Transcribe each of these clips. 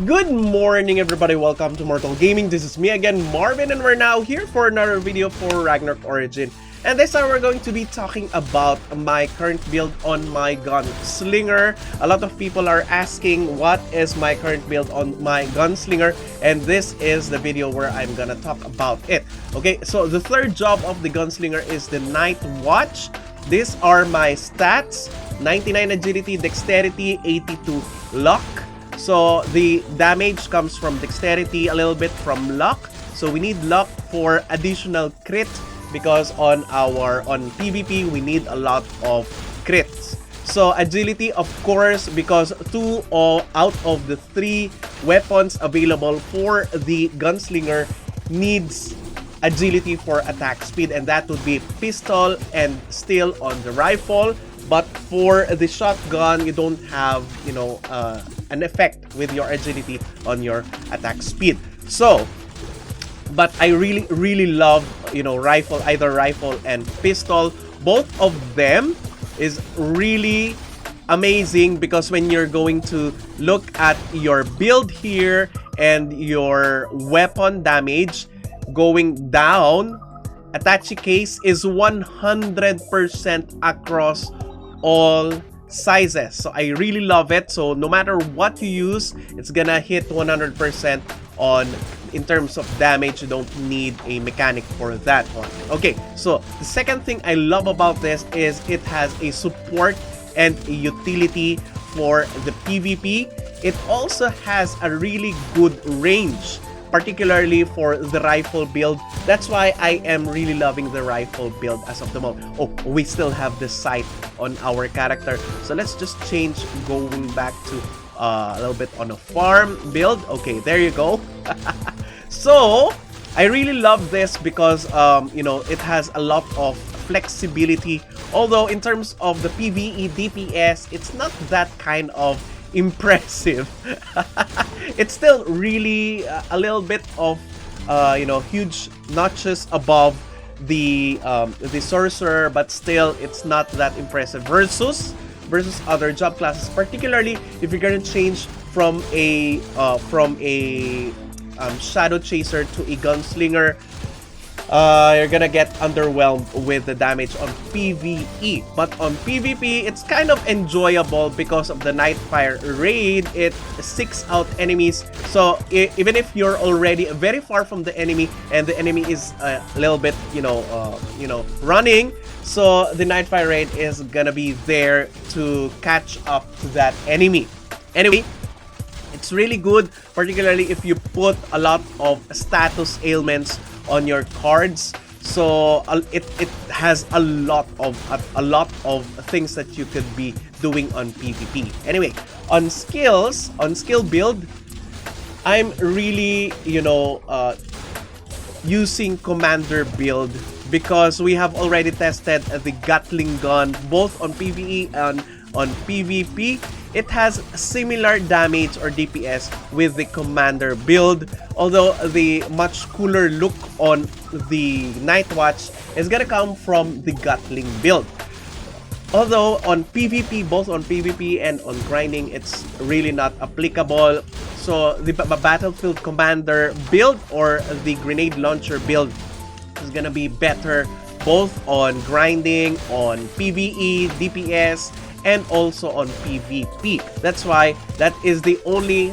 Good morning everybody, welcome to Immortal Gaming. This is me again, Marvin, and we're now here for another video for Ragnarok Origin. And this time we're going to be talking about my current build on my Gunslinger. A lot of people are asking what is my current build on my Gunslinger, and this is the video where I'm gonna talk about it. Okay, so the third job of the Gunslinger is the Nightwatch. These are my stats: 99 agility, dexterity, 82 luck. So the damage comes from dexterity, a little bit from luck. So we need luck for additional crit because on PvP we need a lot of crits. So agility, of course, because 2 out of the 3 weapons available for the Gunslinger needs agility for attack speed, and that would be pistol and steel on the rifle. But for the shotgun, you don't have, an effect with your agility on your attack speed. So, but I really love, rifle, either rifle and pistol. Both of them is really amazing because when you're going to look at your build here and your weapon damage going down, attache case is 100% across all sizes. So I really love it. So no matter what you use, it's gonna hit 100% on in terms of damage. You don't need a mechanic for that one. Okay, so the second thing I love about this is it has a support and a utility for the PvP. It also has a really good range, particularly for the rifle build. That's why I am really loving the rifle build as of the moment. Oh, we still have the sight on our character. So let's just change, going back to a little bit on a farm build. Okay, there you go. So I really love this because, it has a lot of flexibility. Although in terms of the PvE DPS, it's not that kind of impressive. It's still really a little bit of huge notches above the sorcerer, but still it's not that impressive versus other job classes, particularly if you're gonna change from a shadow chaser to a gunslinger. You're gonna get underwhelmed with the damage on PvE, but on PvP it's kind of enjoyable because of the Nightfire raid. It seeks out enemies, so even if you're already very far from the enemy and the enemy is a little bit running, so the Nightfire raid is gonna be there to catch up to that enemy. Anyway, it's really good, particularly if you put a lot of status ailments on your cards. So it has a lot of things that you could be doing on PvP. Anyway, on skill build, I'm really using commander build because we have already tested the Gatling gun both on PvE and on PvP. It has similar damage or DPS with the commander build, although the much cooler look on the Nightwatch is gonna come from the Gatling build. Although on PvP, both on PvP and on grinding, it's really not applicable. So the battlefield commander build or the grenade launcher build is gonna be better both on grinding, on PvE, DPS, and also on PvP. That's why that is the only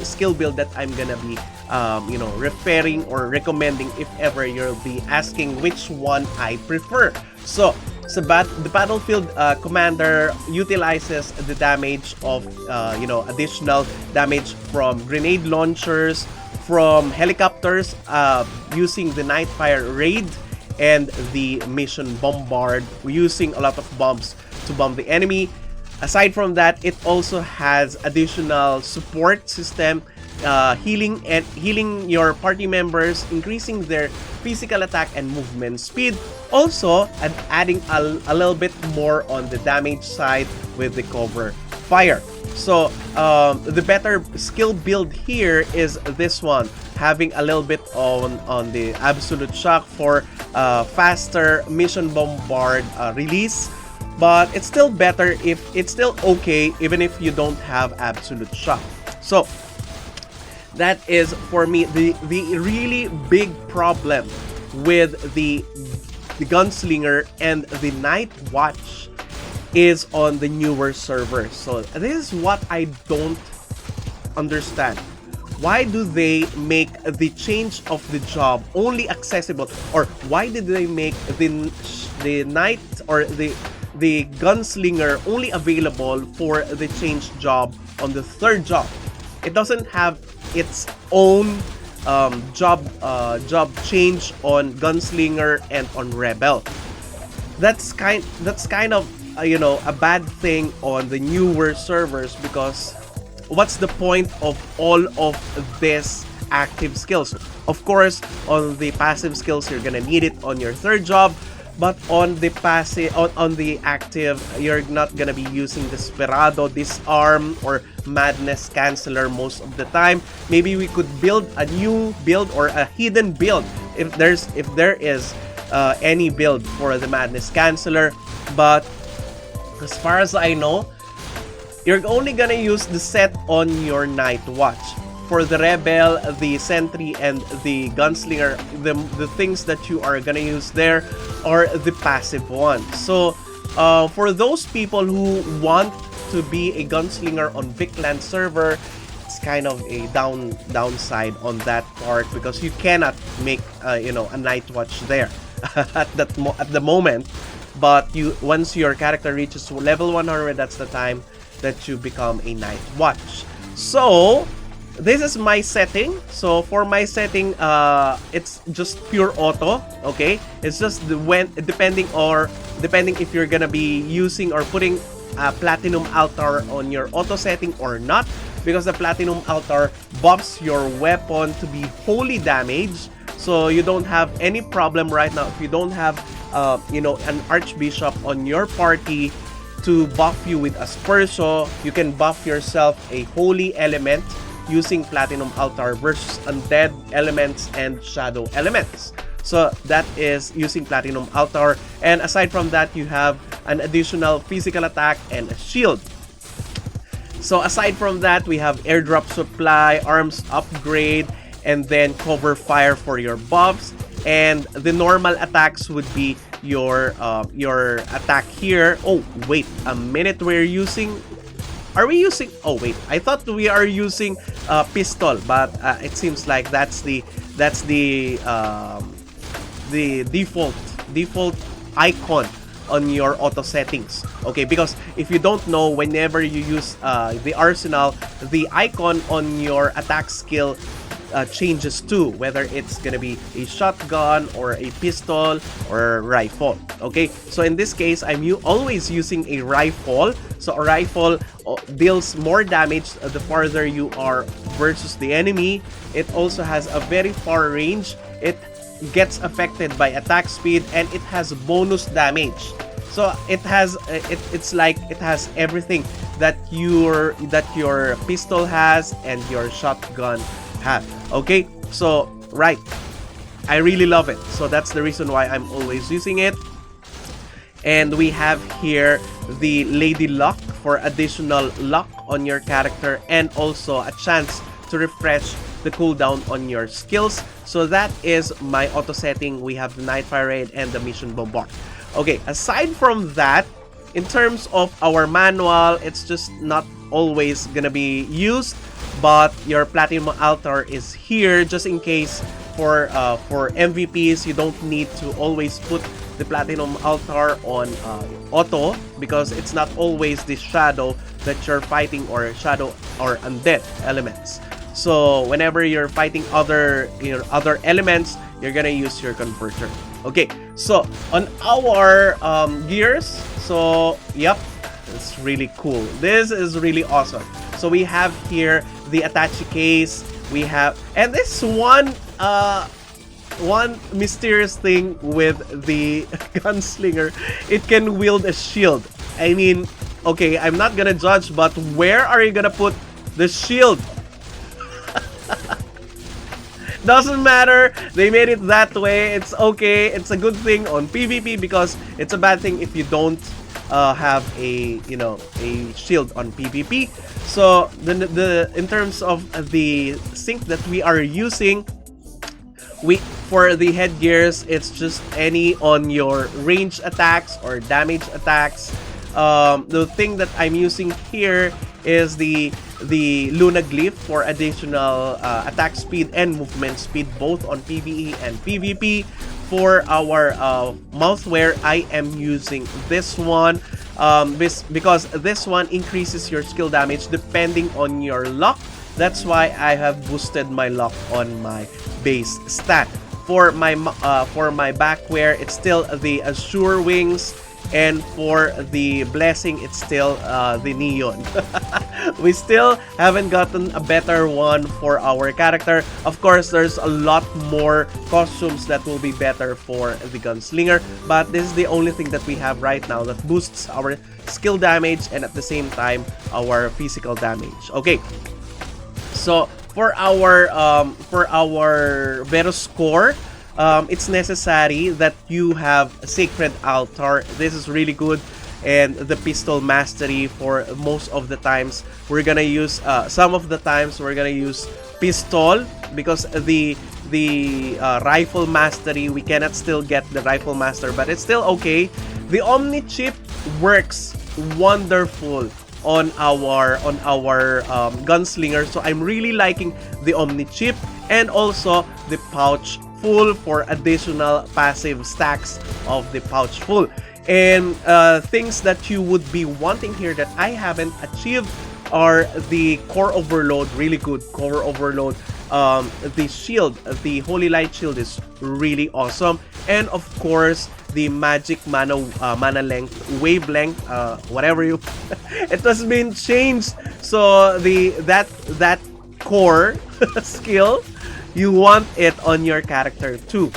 skill build that I'm gonna be referring or recommending if ever you'll be asking which one I prefer. So the battlefield commander utilizes the damage of additional damage from grenade launchers, from helicopters, using the Nightfire raid, and the mission bombard, using a lot of bombs to bomb the enemy. Aside from that, it also has additional support system, healing your party members, increasing their physical attack and movement speed. Also, and adding a little bit more on the damage side with the cover fire. So the better skill build here is this one, having a little bit on the absolute shock for faster mission bombard release. But it's still better, if it's still okay even if you don't have absolute shock. So That is, for me, the really big problem with the Gunslinger and the Nightwatch is on the newer servers. So this is what I don't understand. Why do they make the change of the job only accessible, or why did they make the night or the Gunslinger only available for the change job on the third job? It doesn't have its own job change on Gunslinger and on Rebel. That's kind of you know, a bad thing on the newer servers, because what's the point of all of this active skills? Of course, on the passive skills, you're gonna need it on your third job, but on the passive, on the active, you're not gonna be using Desperado, Disarm, or Madness Canceller most of the time. Maybe we could build a new build or a hidden build if there is any build for the Madness Canceller, but as far as I know, you're only gonna use the set on your Nightwatch. For the Rebel, the Sentry, and the Gunslinger, the things that you are gonna use there are the passive ones. So for those people who want to be a Gunslinger on Vicland server, it's kind of a downside on that part, because you cannot make you know, a Nightwatch there at the moment. But once your character reaches level 100, that's the time that you become a Nightwatch. So this is my setting. So for my setting, it's just pure auto. Okay, it's just depending if you're gonna be using or putting a Platinum Altar on your auto setting or not, because the Platinum Altar buffs your weapon to be wholly damaged. So you don't have any problem right now if you don't have you know, an Archbishop on your party to buff you with Asperso. You can buff yourself a holy element using Platinum Altar versus undead elements and shadow elements. So that is using Platinum Altar. And aside from that, you have an additional physical attack and a shield. So aside from that, we have airdrop supply, arms upgrade, and then cover fire for your buffs. And the normal attacks would be your attack here. Oh wait a minute, are we using, oh wait, I thought we are using pistol, but it seems like that's the default icon on your auto settings. Okay, because if you don't know, whenever you use the arsenal, the icon on your attack skill changes too, whether it's gonna be a shotgun or a pistol or a rifle. Okay, so in this case, I'm always using a rifle. So a rifle deals more damage the farther you are versus the enemy. It also has a very far range. It gets affected by attack speed, and it has bonus damage. So it has it's like it has everything that your pistol has and your shotgun have. Okay, so right, I really love it. So that's the reason why I'm always using it. And we have here the Lady Luck for additional luck on your character, and also a chance to refresh the cooldown on your skills. So that is my auto setting. We have the Nightfire Raid and the Mission Bombard. Okay, aside from that, in terms of our manual, it's just not always gonna be used, but your Platinum Altar is here just in case for MVPs. You don't need to always put the Platinum Altar on auto, because it's not always the shadow that you're fighting, or shadow or undead elements. So whenever you're fighting other elements, you're gonna use your converter. Okay, so on our gears, so yep, it's really cool. This is really awesome. So we have here the attache case. We have, and this one mysterious thing with the Gunslinger, it can wield a shield. I mean, okay, I'm not gonna judge, but where are you gonna put the shield? Doesn't matter. They made it that way. It's okay. It's a good thing on PvP because it's a bad thing if you don't have a a shield on PvP. So the in terms of the sync that we are using, for the headgears, it's just any on your range attacks or damage attacks. The thing that I'm using here is the Luna Glyph for additional attack speed and movement speed both on PvE and PvP. For our mouthwear, I am using this one because this one increases your skill damage depending on your luck. That's why I have boosted my luck on my base stat. For my backwear, it's still the Azure Wings, and for the blessing, it's still the Neon. We still haven't gotten a better one for our character. Of course, there's a lot more costumes that will be better for the Gunslinger, but this is the only thing that we have right now that boosts our skill damage and at the same time our physical damage. Okay, so for our verus core, it's necessary that you have a Sacred Altar. This is really good. And the Pistol Mastery, for most of the times we're gonna use some of the times we're gonna use Pistol, because the Rifle Mastery, we cannot still get the Rifle Master, but it's still okay. The Omni Chip works wonderful on our Gunslinger, so I'm really liking the Omni Chip, and also the Pouch Full for additional passive stacks of the Pouch Full. And things that you would be wanting here that I haven't achieved are the Core Overload. Really good Core Overload. The shield, the Holy Light Shield, is really awesome. And of course, the Magic Mana Length, Wavelength, whatever you it has been changed. So that core skill, you want it on your character too.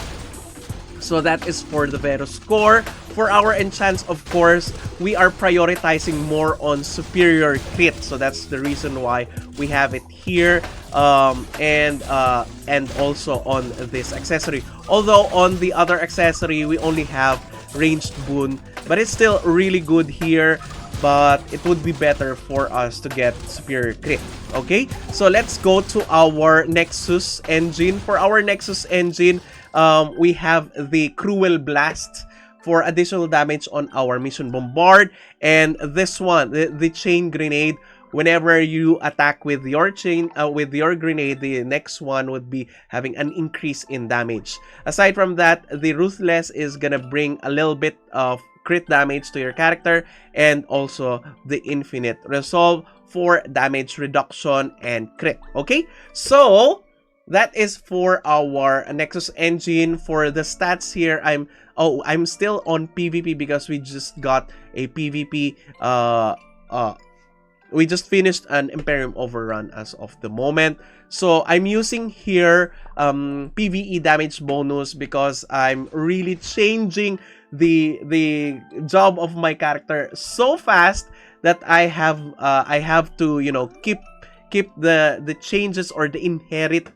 So that is for the verus core. For our enchants, of course, we are prioritizing more on superior crit. So that's the reason why we have it here. And also on this accessory. Although on the other accessory, we only have ranged boon. But it's still really good here. But it would be better for us to get superior crit. Okay, so let's go to our Nexus engine. For our Nexus engine, we have the Cruel Blast for additional damage on our Mission Bombard, and this one, the Chain Grenade. Whenever you attack with your with your grenade, the next one would be having an increase in damage. Aside from that, the Ruthless is gonna bring a little bit of crit damage to your character, and also the Infinite Resolve for damage reduction and crit. Okay, so that is for our Nexus engine. For the stats here, I'm still on PvP because we just got a PvP we just finished an Imperium Overrun as of the moment. So I'm using here PvE damage bonus because I'm really changing the job of my character so fast that I have to, you know, keep the changes or the inherit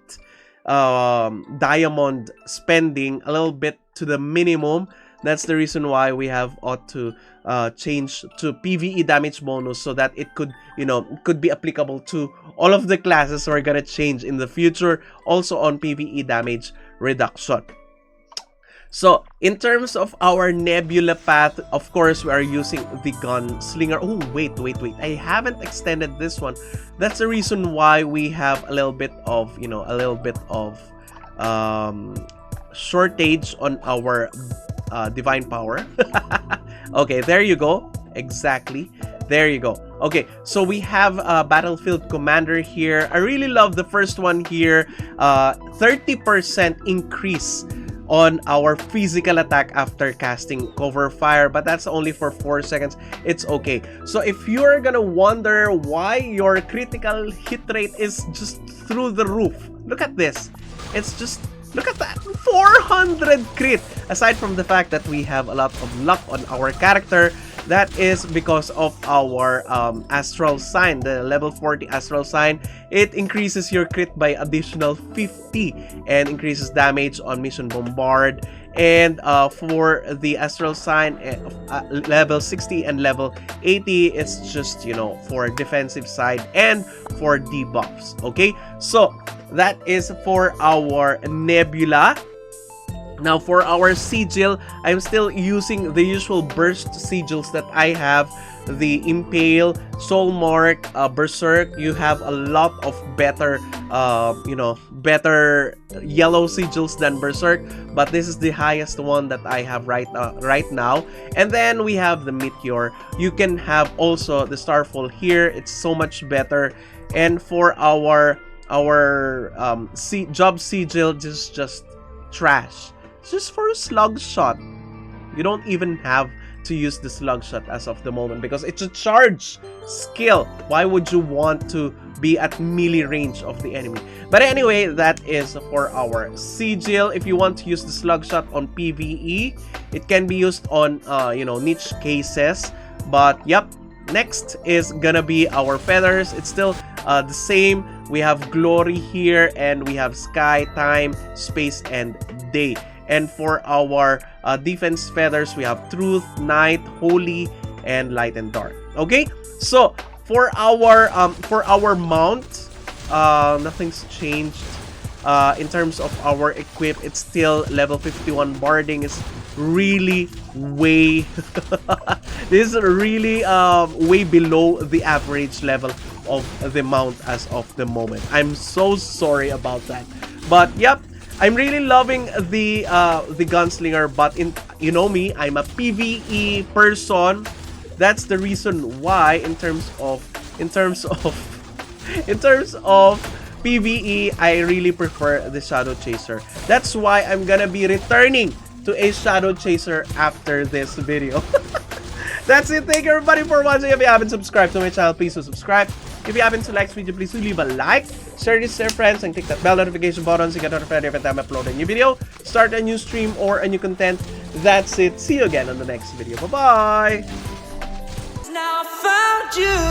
diamond spending a little bit to the minimum. That's the reason why we have ought to change to PvE damage bonus, so that it could, you know, could be applicable to all of the classes we're gonna change in the future, also on PvE damage reduction. So in terms of our nebula path, of course, we are using the Gunslinger. Oh, wait, I haven't extended this one. That's the reason why we have a little bit of, you know, a little bit of shortage on our divine power. Okay, there you go. Exactly. There you go. Okay, so we have a Battlefield Commander here. I really love the first one here. 30% increase on our physical attack after casting Cover Fire, but that's only for 4 seconds. It's okay. So if you're gonna wonder why your critical hit rate is just through the roof, look at this. It's just, look at that, 400 crit. Aside from the fact that we have a lot of luck on our character, That is because of our astral sign, the level 40 astral sign. It increases your crit by additional 50 and increases damage on mission bombard. And for the astral sign, level 60 and level 80, it's just, you know, for defensive side and for debuffs. Okay, so that is for our nebula. Now for our sigil, I'm still using the usual burst sigils that I have. The Impale, Soulmark, Berserk. You have a lot of better, you know, better yellow sigils than Berserk. But this is the highest one that I have right now. And then we have the Meteor. You can have also the Starfall here. It's so much better. And for our job sigil, this is just trash. It's just for a slug shot. You don't even have to use the slug shot as of the moment because it's a charge skill. Why would you want to be at melee range of the enemy? But anyway, that is for our sigil. If you want to use the slug shot on PvE, it can be used on you know, niche cases. But yep, next is gonna be our feathers. It's still the same. We have glory here, and we have sky, time, space, and day. And for our defense feathers, we have truth, night, holy, and light and dark. Okay, so for our mount, nothing's changed. In terms of our equip, it's still level 51. Barding is really way this is really way below the average level of the mount as of the moment. I'm so sorry about that, but yep, I'm really loving the Gunslinger. But you know me, I'm a PvE person. That's the reason why in terms of PvE, I really prefer the Shadow Chaser. That's why I'm gonna be returning to a Shadow Chaser after this video. That's it. Thank you everybody for watching. If you haven't subscribed to my channel, please do subscribe. If you haven't liked this video, please do leave a like, share this to your friends, and click that bell notification button so you get notified every time I upload a new video, start a new stream, or a new content. That's it. See you again on the next video. Bye-bye! Now I found you.